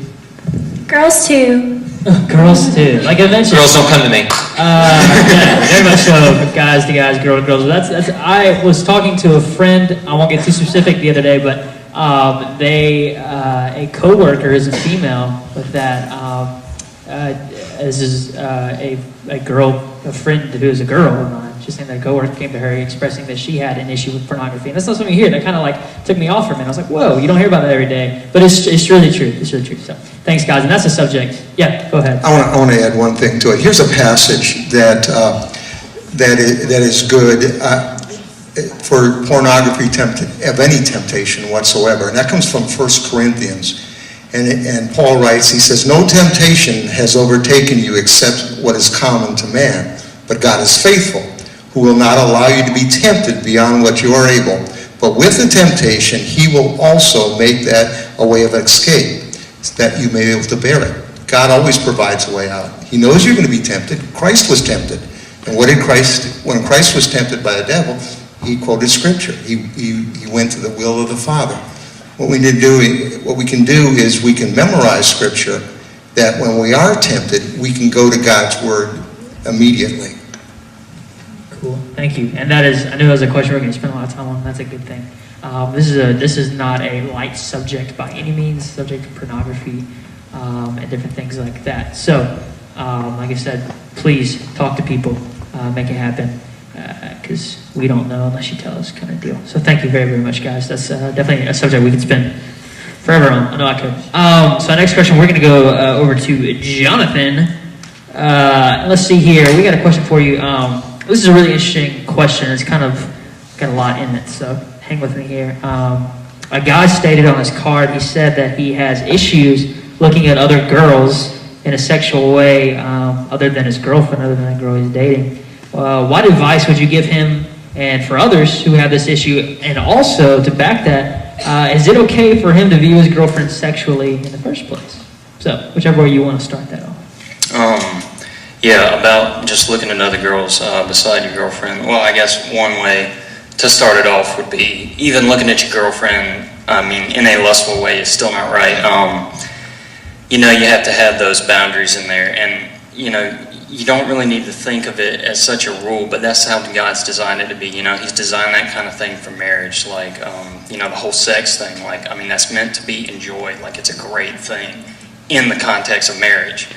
Girls too. Girls too. Like I mentioned. Girls don't come to me. Yeah, very much so. Guys to guys, girl to girls. That's. I was talking to a friend. I won't get too specific the other day, but a coworker is a female with that. This is a girl, a friend who is a girl of mine. She's saying that a coworker came to her expressing that she had an issue with pornography, and that's not something you hear. That kind of like took me off for a minute. I was like, whoa, you don't hear about that every day, but it's really true. It's really true. So thanks, guys, and that's the subject. Yeah, go ahead. I want to add one thing to it. Here's a passage that is good for pornography of any temptation whatsoever, and that comes from 1 Corinthians. And Paul writes, he says, "No temptation has overtaken you except what is common to man, but God is faithful, who will not allow you to be tempted beyond what you are able. But with the temptation, he will also make that a way of escape, that you may be able to bear it." God always provides a way out. He knows you're going to be tempted. Christ was tempted. And when Christ was tempted by the devil, he quoted Scripture. He went to the will of the Father. What we can do is we can memorize Scripture, that when we are tempted, we can go to God's Word immediately. Cool, thank you. And that is, I knew that was a question we're going to spend a lot of time on. That's a good thing. This is not a light subject by any means, subject to pornography and different things like that. So, like I said, please talk to people, make it happen, because we don't know unless you tell us, kind of deal. So thank you very, very much, guys. That's definitely a subject we could spend forever on. I know I could. So our next question, we're going to go over to Jonathan. Let's see here. We got a question for you. This is a really interesting question. It's kind of got a lot in it, so hang with me here. A guy stated on his card, he said that he has issues looking at other girls in a sexual way other than his girlfriend, other than the girl he's dating. What advice would you give him and for others who have this issue? And also, to back that, is it okay for him to view his girlfriend sexually in the first place? So, whichever way you want to start that off. Yeah, about just looking at other girls beside your girlfriend. Well, I guess one way to start it off would be even looking at your girlfriend, I mean, in a lustful way is still not right. You know, you have to have those boundaries in there, and, you know, you don't really need to think of it as such a rule, but that's how God's designed it to be. You know, He's designed that kind of thing for marriage, like, you know, the whole sex thing. Like, I mean, that's meant to be enjoyed. Like, it's a great thing in the context of marriage.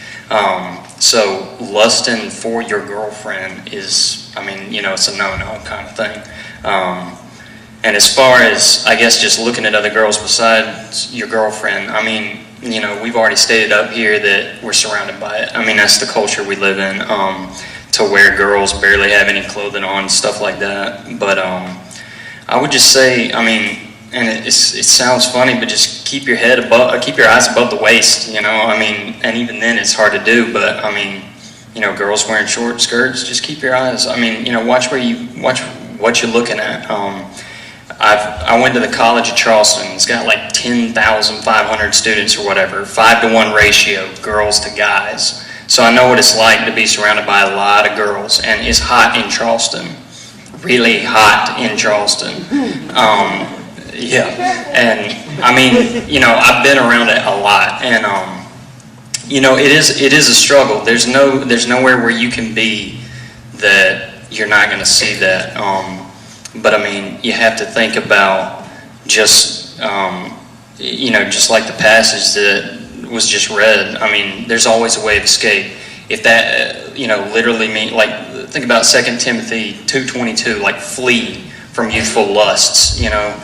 So lusting for your girlfriend is, I mean, you know, it's a no-no kind of thing. And as far as, I guess, just looking at other girls besides your girlfriend, I mean, you know, we've already stated up here that we're surrounded by it. I mean, that's the culture we live in, to where girls barely have any clothing on, stuff like that. But I would just say, I mean, and it sounds funny, but just keep your eyes above the waist, you know. I mean, and even then it's hard to do, but I mean, you know, girls wearing short skirts, just keep your eyes, I mean, you know, watch what you're looking at. I went to the College of Charleston. It's got like 10,500 students or whatever, 5-to-1 ratio, girls to guys. So I know what it's like to be surrounded by a lot of girls, and it's hot in Charleston, really hot in Charleston. Yeah, and I mean, you know, I've been around it a lot, and you know, it is a struggle. There's nowhere where you can be that you're not going to see that. But I mean, you have to think about just, you know, just like the passage that was just read. I mean, there's always a way of escape. If that, you know, literally mean, like, think about 2 Timothy 2:22, like, flee from youthful lusts, you know.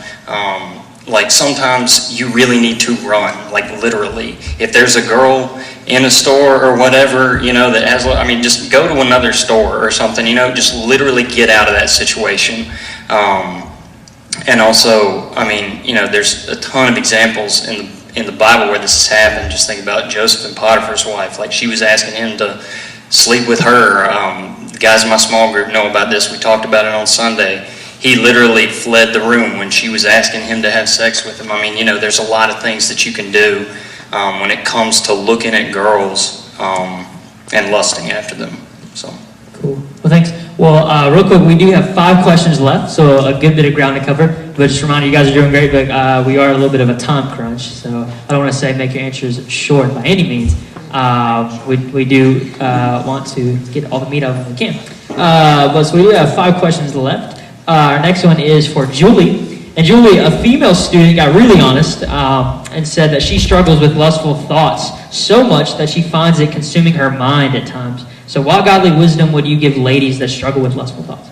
Like, sometimes you really need to run, like, literally. If there's a girl in a store or whatever, you know, that has, I mean, just go to another store or something, you know, just literally get out of that situation. And also, I mean, you know, there's a ton of examples in the Bible where this has happened. Just think about Joseph and Potiphar's wife. Like, she was asking him to sleep with her. the guys in my small group know about this. We talked about it on Sunday. He literally fled the room when she was asking him to have sex with him. I mean, there's a lot of things that you can do when it comes to looking at girls and lusting after them. So. Cool. Well, thanks. Well, real quick, we do have 5 questions left, so a good bit of ground to cover. But just a reminder, you guys are doing great, but we are a little bit of a time crunch, so I don't want to say make your answers short by any means. We do want to get all the meat out of them we can. So we do have 5 questions left. Our next one is for Julie. And Julie, a female student, got really honest and said that she struggles with lustful thoughts so much that she finds it consuming her mind at times. So what godly wisdom would you give ladies that struggle with lustful thoughts?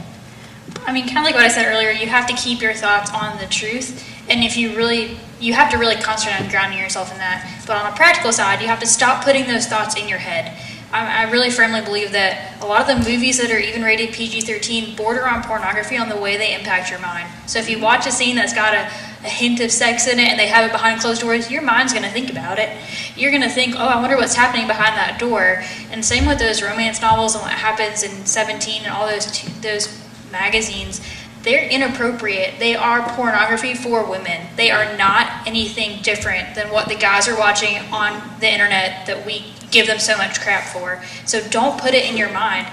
I mean, kind of like what I said earlier, you have to keep your thoughts on the truth. And if you have to really concentrate on grounding yourself in that. But on a practical side, you have to stop putting those thoughts in your head. I really firmly believe that a lot of the movies that are even rated PG-13 border on pornography on the way they impact your mind. So if you watch a scene that's got a hint of sex in it and they have it behind closed doors, your mind's going to think about it. You're going to think, oh, I wonder what's happening behind that door. And same with those romance novels and what happens in 17 and all those magazines. They're inappropriate. They are pornography for women. They are not anything different than what the guys are watching on the internet that we give them so much crap for. So don't put it in your mind.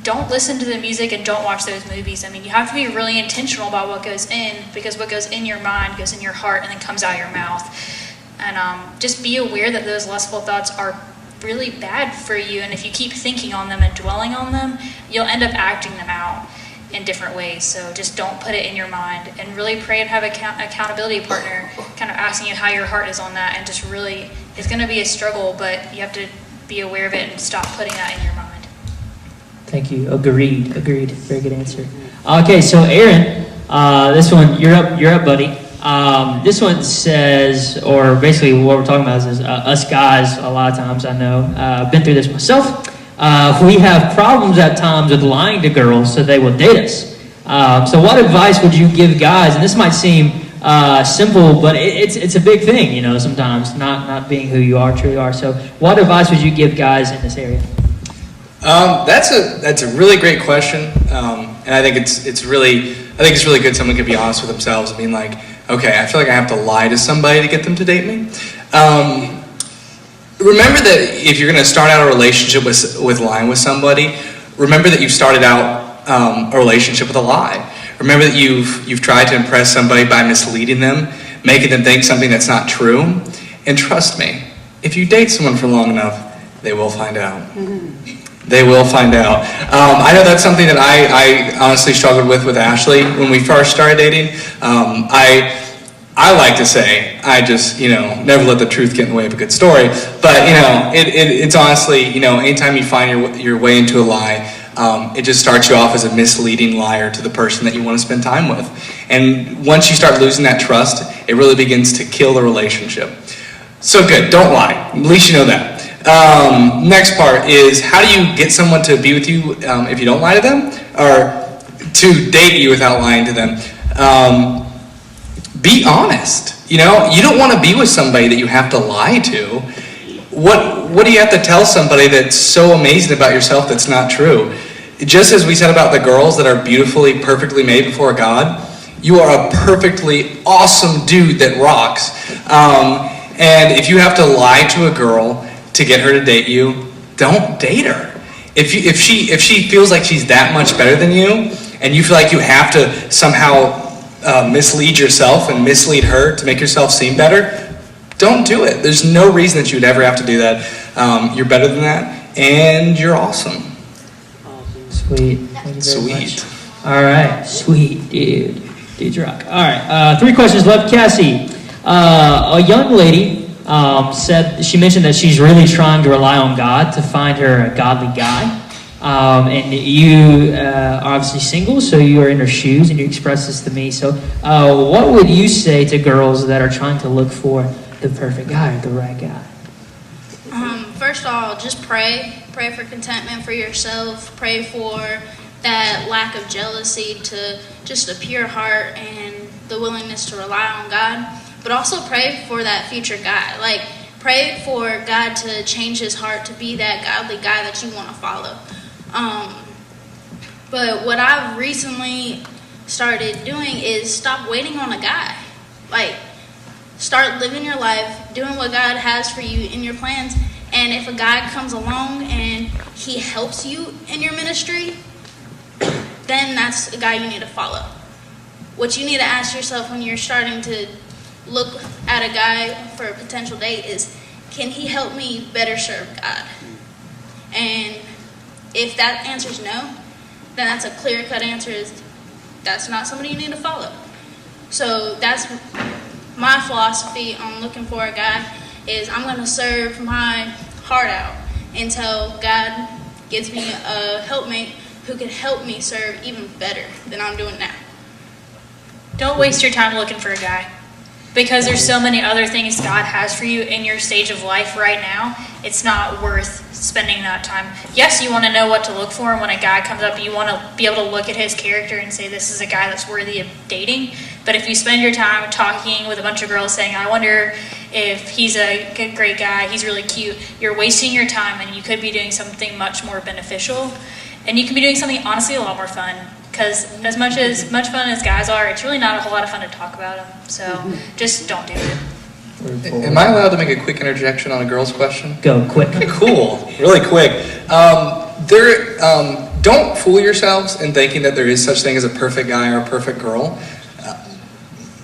Don't listen to the music and don't watch those movies. I mean, you have to be really intentional about what goes in, because what goes in your mind goes in your heart and then comes out your mouth. And just be aware that those lustful thoughts are really bad for you. And if you keep thinking on them and dwelling on them, you'll end up acting them out in different ways. So just don't put it in your mind, and really pray and have an accountability partner kind of asking you how your heart is on that. And just really, it's going to be a struggle, but you have to be aware of it and stop putting that in your mind. Thank you. Agreed. Very good answer. Okay, so Aaron, this one, you're up, buddy. This one says, or basically what we're talking about is us guys, a lot of times, I know, I've been through this myself. We have problems at times with lying to girls so they will date us. So what advice would you give guys? And this might seem simple, but it's a big thing, sometimes, not being who you truly are. So what advice would you give guys in this area? That's a really great question, and I think it's really good someone can be honest with themselves and being like, okay, I feel like I have to lie to somebody to get them to date me. Remember that if you're going to start out a relationship with lying with somebody, remember that you've started out a relationship with a lie. Remember that you've tried to impress somebody by misleading them, making them think something that's not true. And trust me, if you date someone for long enough, they will find out. They will find out. I know that's something that I honestly struggled with Ashley when we first started dating. I like to say, I just, never let the truth get in the way of a good story. But, it's honestly, anytime you find your way into a lie, it just starts you off as a misleading liar to the person that you want to spend time with. And once you start losing that trust, it really begins to kill the relationship. So good, don't lie. At least you know that. Next part is, how do you get someone to be with you if you don't lie to them? Or to date you without lying to them? Be honest. You don't want to be with somebody that you have to lie to. What do you have to tell somebody that's so amazing about yourself that's not true? Just as we said about the girls that are beautifully, perfectly made before God, you are a perfectly awesome dude that rocks. And if you have to lie to a girl to get her to date you, don't date her. If she feels like she's that much better than you, and you feel like you have to somehow mislead yourself and mislead her to make yourself seem better, don't do it. There's no reason that you would ever have to do that. You're better than that, and you're awesome. Sweet. Thank you very much. Sweet. All right. Sweet, dude. Dudes rock. All right. 3 questions left. Cassie, a young lady she mentioned that she's really trying to rely on God to find her a godly guy. And you are obviously single, so you are in her shoes, and you expressed this to me. So what would you say to girls that are trying to look for the perfect guy or the right guy? First of all, just pray. Pray for contentment for yourself. Pray for that lack of jealousy, to just a pure heart and the willingness to rely on God. But also pray for that future guy. Like, pray for God to change his heart to be that godly guy that you want to follow. But what I've recently started doing is stop waiting on a guy. Like, start living your life, doing what God has for you in your plans. And if a guy comes along and he helps you in your ministry, then that's a guy you need to follow. What you need to ask yourself when you're starting to look at a guy for a potential date is, can he help me better serve God? And if that answer is no, then that's a clear-cut answer, is that's not somebody you need to follow. So that's my philosophy on looking for a guy, is I'm going to serve my heart out until God gives me a helpmate who can help me serve even better than I'm doing now. Don't waste your time looking for a guy, because there's so many other things God has for you in your stage of life right now. It's not worth spending that time. Yes, you want to know what to look for, and when a guy comes up, you want to be able to look at his character and say, this is a guy that's worthy of dating. But if you spend your time talking with a bunch of girls saying, I wonder if he's a great guy, he's really cute, you're wasting your time, and you could be doing something much more beneficial. And you can be doing something honestly a lot more fun. Because as much fun as guys are, it's really not a whole lot of fun to talk about them. So just don't do it. Am I allowed to make a quick interjection on a girl's question? Go, quick. Cool, really quick. Don't fool yourselves in thinking that there is such thing as a perfect guy or a perfect girl.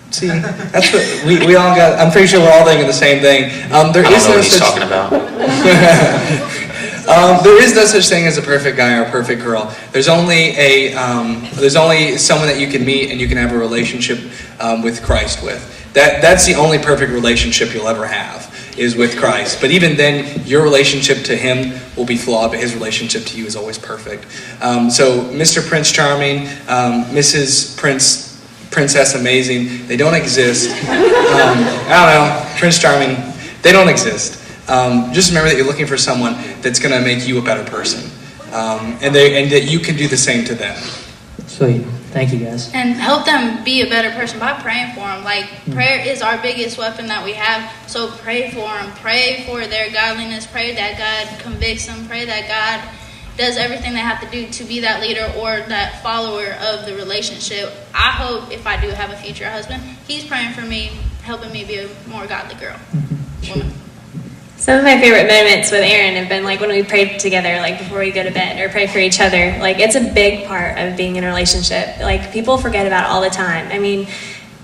See, that's what we all got. I'm pretty sure we're all thinking the same thing. I don't know what he's talking about. There is no such thing as a perfect guy or a perfect girl. There's only someone that you can meet and you can have a relationship with Christ with. That's the only perfect relationship you'll ever have, is with Christ. But even then, your relationship to him will be flawed, but his relationship to you is always perfect. So Mr. Prince Charming, Mrs. Princess Amazing, they don't exist. I don't know, Prince Charming, they don't exist. Just remember that you're looking for someone that's going to make you a better person, and that you can do the same to them. Sweet. Thank you, guys. And help them be a better person by praying for them. Like, prayer is our biggest weapon that we have. So pray for them. Pray for their godliness. Pray that God convicts them. Pray that God does everything they have to do to be that leader or that follower of the relationship. I hope if I do have a future husband, he's praying for me, helping me be a more godly girl. Woman. Some of my favorite moments with Aaron have been like when we pray together, like before we go to bed, or pray for each other. Like, it's a big part of being in a relationship. Like, people forget about it all the time. I mean,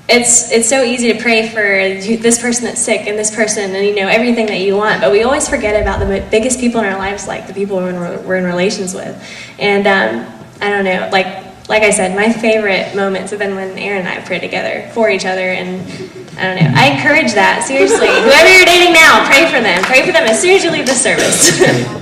it's so easy to pray for this person that's sick and this person and, everything that you want. But we always forget about the biggest people in our lives, like the people we're in relations with. And I don't know, like I said, my favorite moments have been when Aaron and I pray together for each other. And I don't know, I encourage that, seriously. Whoever you're dating now, pray for them. Pray for them as soon as you leave the service.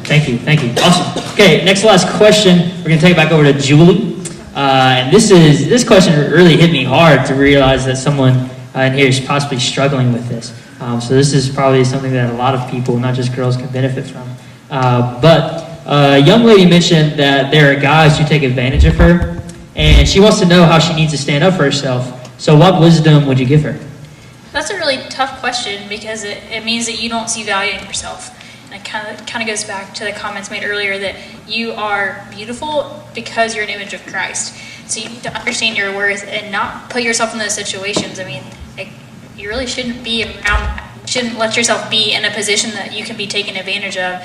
Thank you. Awesome. Okay, next to last question, we're going to take it back over to Julie. And this question really hit me hard to realize that someone in here is possibly struggling with this. So this is probably something that a lot of people, not just girls, can benefit from. But a young lady mentioned that there are guys who take advantage of her, and she wants to know how she needs to stand up for herself. So what wisdom would you give her? That's a really tough question, because it means that you don't see value in yourself. And it kind of goes back to the comments made earlier that you are beautiful because you're an image of Christ. So you need to understand your worth and not put yourself in those situations. I mean, you really shouldn't be around, shouldn't let yourself be in a position that you can be taken advantage of.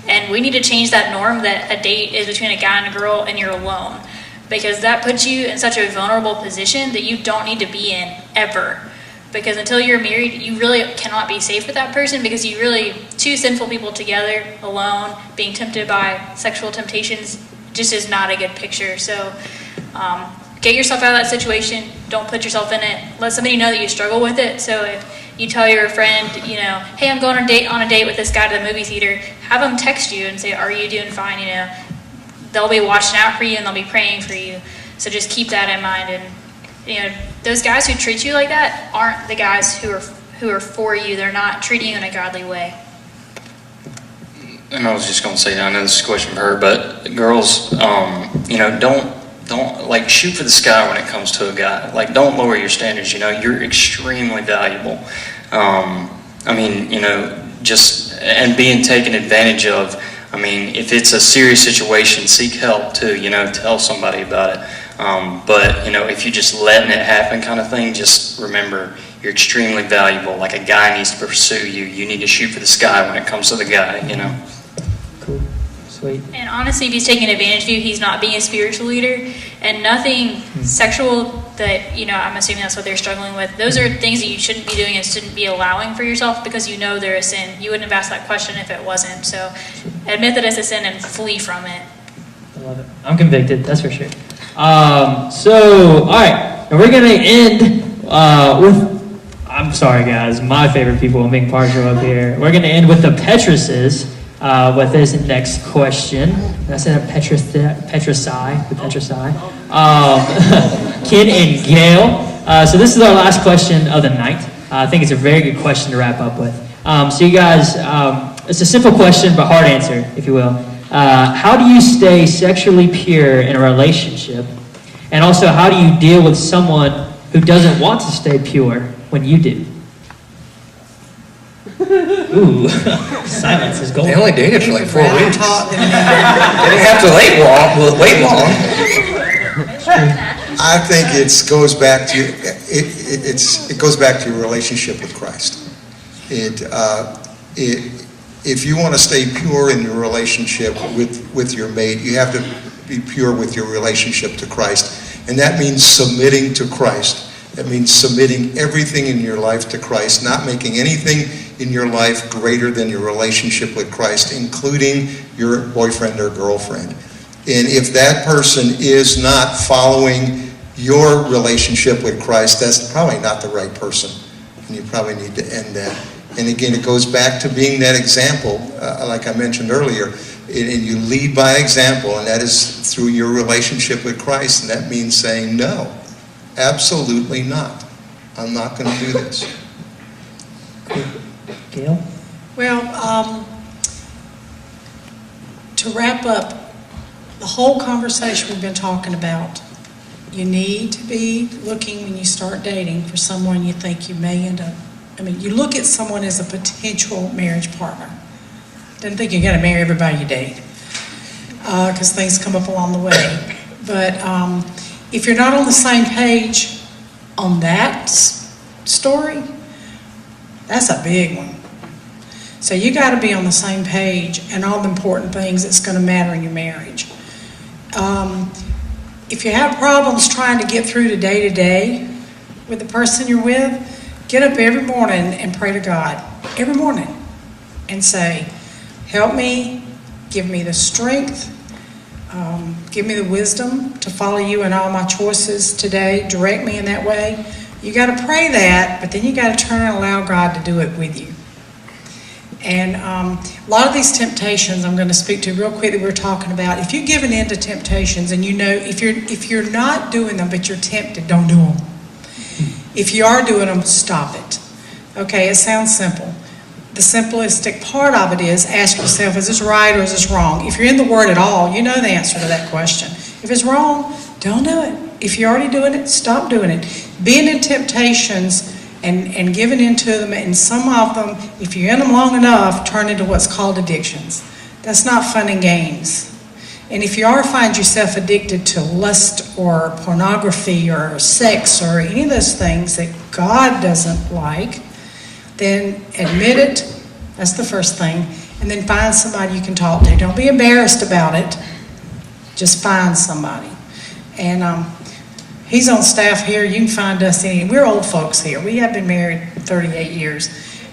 And we need to change that norm that a date is between a guy and a girl and you're alone, because that puts you in such a vulnerable position that you don't need to be in ever. Because until you're married, you really cannot be safe with that person, because you really, two sinful people together, alone, being tempted by sexual temptations, just is not a good picture. So get yourself out of that situation. Don't put yourself in it. Let somebody know that you struggle with it. So if you tell your friend, hey, I'm going on a date with this guy to the movie theater, have them text you and say, are you doing fine? They'll be watching out for you and they'll be praying for you. So just keep that in mind. And those guys who treat you like that aren't the guys who are for you. They're not treating you in a godly way. And I was just going to say, I know this is a question for her, but girls, don't like shoot for the sky when it comes to a guy. Like, don't lower your standards. You're extremely valuable. Just and being taken advantage of I mean, if it's a serious situation, seek help too, tell somebody about it. But, if you're just letting it happen kind of thing, just remember you're extremely valuable. Like a guy needs to pursue you. You need to shoot for the sky when it comes to the guy, Cool. Sweet. And honestly, if he's taking advantage of you, he's not being a spiritual leader. And nothing sexual that, I'm assuming that's what they're struggling with. Those are things that you shouldn't be doing and shouldn't be allowing for yourself because they're a sin. You wouldn't have asked that question if it wasn't. So admit that it's a sin and flee from it. I love it. I'm convicted, that's for sure. All right. And we're going to end with, I'm sorry guys, my favorite people, I'm being partial up here. We're going to end with the Petruses with this next question. Did I say that Petrusci? Ken and Gail. So this is our last question of the night. I think it's a very good question to wrap up with. So you guys, it's a simple question but hard answer, if you will. How do you stay sexually pure in a relationship? And also, how do you deal with someone who doesn't want to stay pure when you do? Ooh, silence is golden. They only dated for like 4 weeks. Talk, They didn't have to wait long. I think it goes back to it goes back to your relationship with Christ. If you want to stay pure in your relationship with your mate, you have to be pure with your relationship to Christ, and that means submitting to Christ. That means submitting everything in your life to Christ, not making anything in your life greater than your relationship with Christ, including your boyfriend or girlfriend. And if that person is not following your relationship with Christ, that's probably not the right person, and you probably need to end that. And again, it goes back to being that example, like I mentioned earlier, and you lead by example, and that is through your relationship with Christ, and that means saying, no, absolutely not. I'm not going to do this. Gail? Well, to wrap up the whole conversation we've been talking about, you need to be looking when you start dating for someone you think you may end up. You look at someone as a potential marriage partner. Don't think you're going to marry everybody you date, because things come up along the way. But if you're not on the same page on that story, that's a big one. So you got to be on the same page and all the important things that's going to matter in your marriage. If you have problems trying to get through to day with the person you're with, get up every morning and pray to God, every morning, and say, help me, give me the strength, give me the wisdom to follow you in all my choices today, direct me in that way. You got to pray that, but then you got to turn and allow God to do it with you. And a lot of these temptations I'm going to speak to real quick that we're talking about. If you're giving in to temptations and if you're not doing them but you're tempted, don't do them. If you are doing them, stop it. Okay, it sounds simple. The simplistic part of it is ask yourself, is this right or is this wrong? If you're in the Word at all, you know the answer to that question. If it's wrong, don't do it. If you're already doing it, stop doing it. Being in temptations and giving into them, and some of them, if you're in them long enough, turn into what's called addictions. That's not fun and games. And if you find yourself addicted to lust or pornography or sex or any of those things that God doesn't like, then admit it. That's the first thing. And then find somebody you can talk to. Don't be embarrassed about it. Just find somebody. And he's on staff here. You can find us we're old folks here. We have been married 38 years.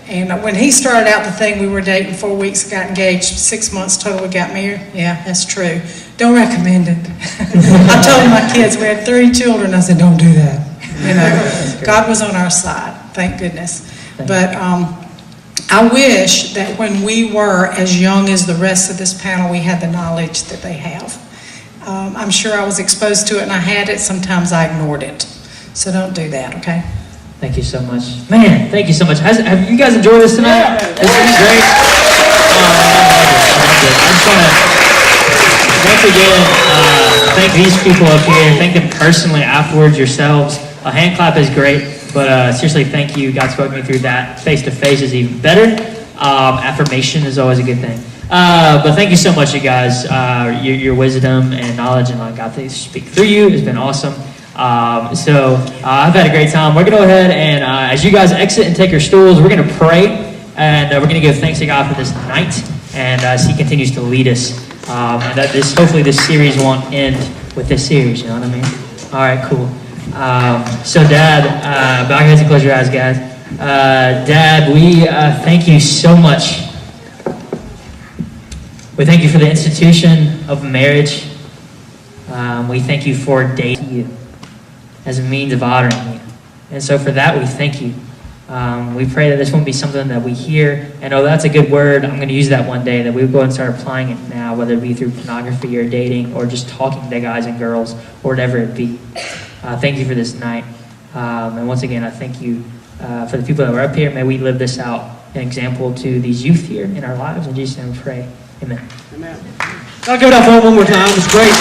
And when he started out the thing, we were dating 4 weeks, got engaged, 6 months total, we got married. Yeah, that's true. Don't recommend it. I told my kids, we had 3 children, I said, don't do that. God was on our side, thank goodness. But I wish that when we were as young as the rest of this panel, we had the knowledge that they have. I'm sure I was exposed to it and I had it. Sometimes I ignored it. So don't do that, okay? Thank you so much. Man, thank you so much. Have you guys enjoyed this tonight? This is great. I just want to, once again, thank these people up here. Thank them personally afterwards, yourselves. A hand clap is great, but seriously, thank you. God spoke me through that. Face-to-face is even better. Affirmation is always a good thing. But thank you so much, you guys. Your wisdom and knowledge and God to speak through you has been awesome. I've had a great time. We're going to go ahead and as you guys exit and take your stools, we're going to pray. And we're going to give thanks to God for this night. And as He continues to lead us. And that hopefully this series won't end with this series, you know what I mean? All right, cool. Dad, bow your heads and close your eyes, guys. Dad, we thank you so much. We thank you for the institution of marriage. We thank you for dating you as a means of honoring you. And so for that, we thank you. We pray that this won't be something that we hear and, oh, that's a good word, I'm going to use that one day, that we would go and start applying it now, whether it be through pornography or dating or just talking to guys and girls or whatever it be. Thank you for this night. And once again, I thank you for the people that were up here. May we live this out, an example to these youth here in our lives. In Jesus' name we pray. Amen. Amen. I'll give it up for one more time. It's great.